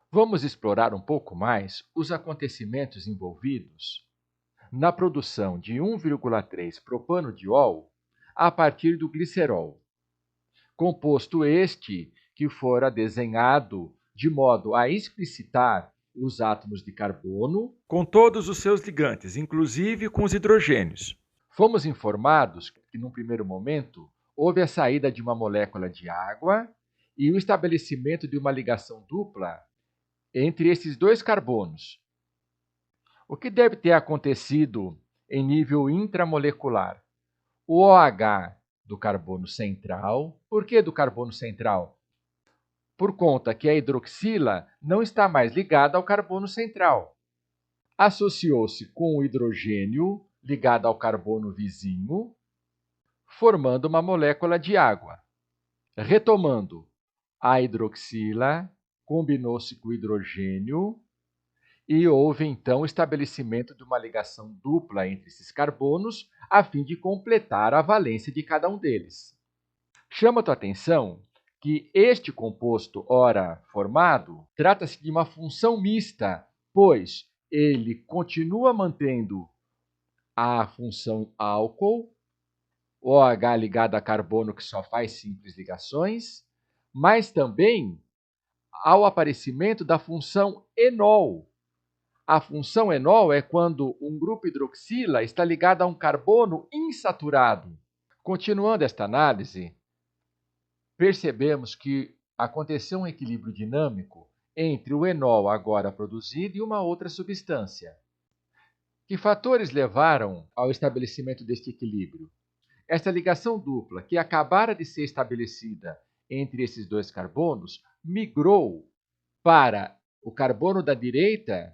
Vamos explorar um pouco mais os acontecimentos envolvidos na produção de 1,3 propanodiol a partir do glicerol, composto este que fora desenhado de modo a explicitar os átomos de carbono com todos os seus ligantes, inclusive com os hidrogênios. Fomos informados que, num primeiro momento, houve a saída de uma molécula de água e o estabelecimento de uma ligação dupla entre esses dois carbonos. O que deve ter acontecido em nível intramolecular? O OH do carbono central. Por que do carbono central? Por conta que a hidroxila não está mais ligada ao carbono central. Associou-se com o hidrogênio ligado ao carbono vizinho, formando uma molécula de água. Retomando, a hidroxila combinou-se com o hidrogênio e houve então o estabelecimento de uma ligação dupla entre esses carbonos a fim de completar a valência de cada um deles. Chama a tua atenção que este composto ora formado trata-se de uma função mista, pois ele continua mantendo a função álcool, OH ligado a carbono que só faz simples ligações, mas também ao aparecimento da função enol. A função enol é quando um grupo hidroxila está ligado a um carbono insaturado. Continuando esta análise, percebemos que aconteceu um equilíbrio dinâmico entre o enol agora produzido e uma outra substância. Que fatores levaram ao estabelecimento deste equilíbrio? Esta ligação dupla, que acabara de ser estabelecida entre esses dois carbonos, migrou para o carbono da direita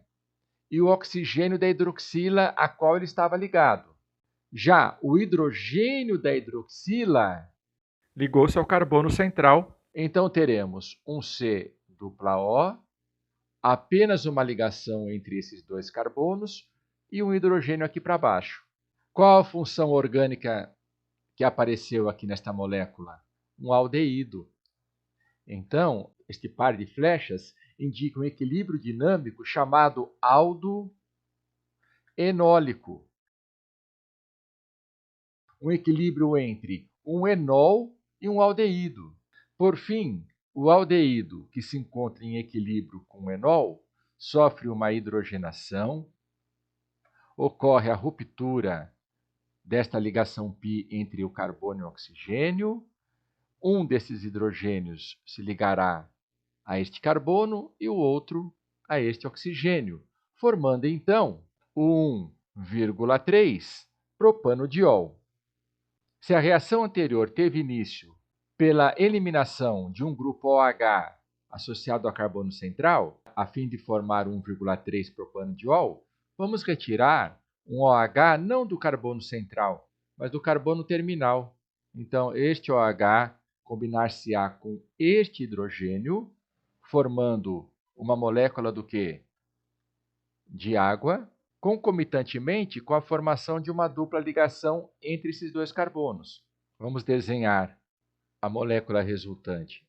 e o oxigênio da hidroxila a qual ele estava ligado. Já o hidrogênio da hidroxila ligou-se ao carbono central. Então teremos um C dupla O, apenas uma ligação entre esses dois carbonos e um hidrogênio aqui para baixo. Qual a função orgânica que apareceu aqui nesta molécula? Um aldeído. Então, este par de flechas indica um equilíbrio dinâmico chamado aldo enólico. Um equilíbrio entre um enol e um aldeído. Por fim, o aldeído, que se encontra em equilíbrio com o enol, sofre uma hidrogenação, ocorre a ruptura desta ligação π entre o carbono e o oxigênio. Um desses hidrogênios se ligará a este carbono e o outro a este oxigênio, formando então o 1,3 propanodiol. Se a reação anterior teve início pela eliminação de um grupo OH associado a carbono central, a fim de formar 1,3 propanodiol, vamos retirar um OH não do carbono central, mas do carbono terminal. Então, este OH combinar-se-á com este hidrogênio, formando uma molécula do quê? De água, concomitantemente com a formação de uma dupla ligação entre esses dois carbonos. Vamos desenhar a molécula resultante.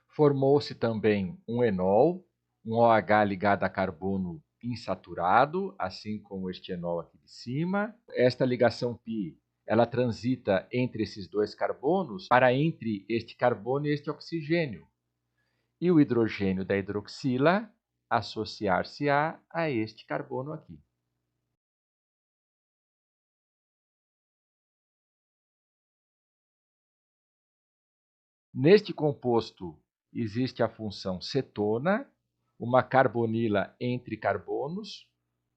Formou-se também um enol, um OH ligado a carbono insaturado, assim como este enol aqui de cima. Esta ligação π, ela transita entre esses dois carbonos para entre este carbono e este oxigênio. E o hidrogênio da hidroxila associar-se-á a este carbono aqui. Neste composto existe a função cetona, uma carbonila entre carbonos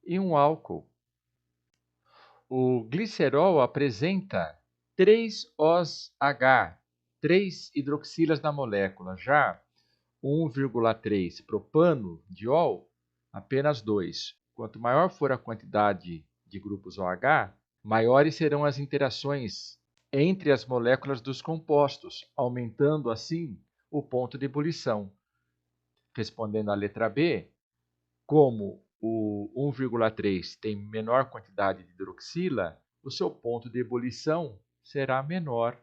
e um álcool. O glicerol apresenta 3 OH, 3 hidroxilas na molécula, já 1,3 propanodiol, apenas 2. Quanto maior for a quantidade de grupos OH, maiores serão as interações entre as moléculas dos compostos, aumentando assim o ponto de ebulição. Respondendo à letra B, como o 1,3 tem menor quantidade de hidroxila, o seu ponto de ebulição será menor.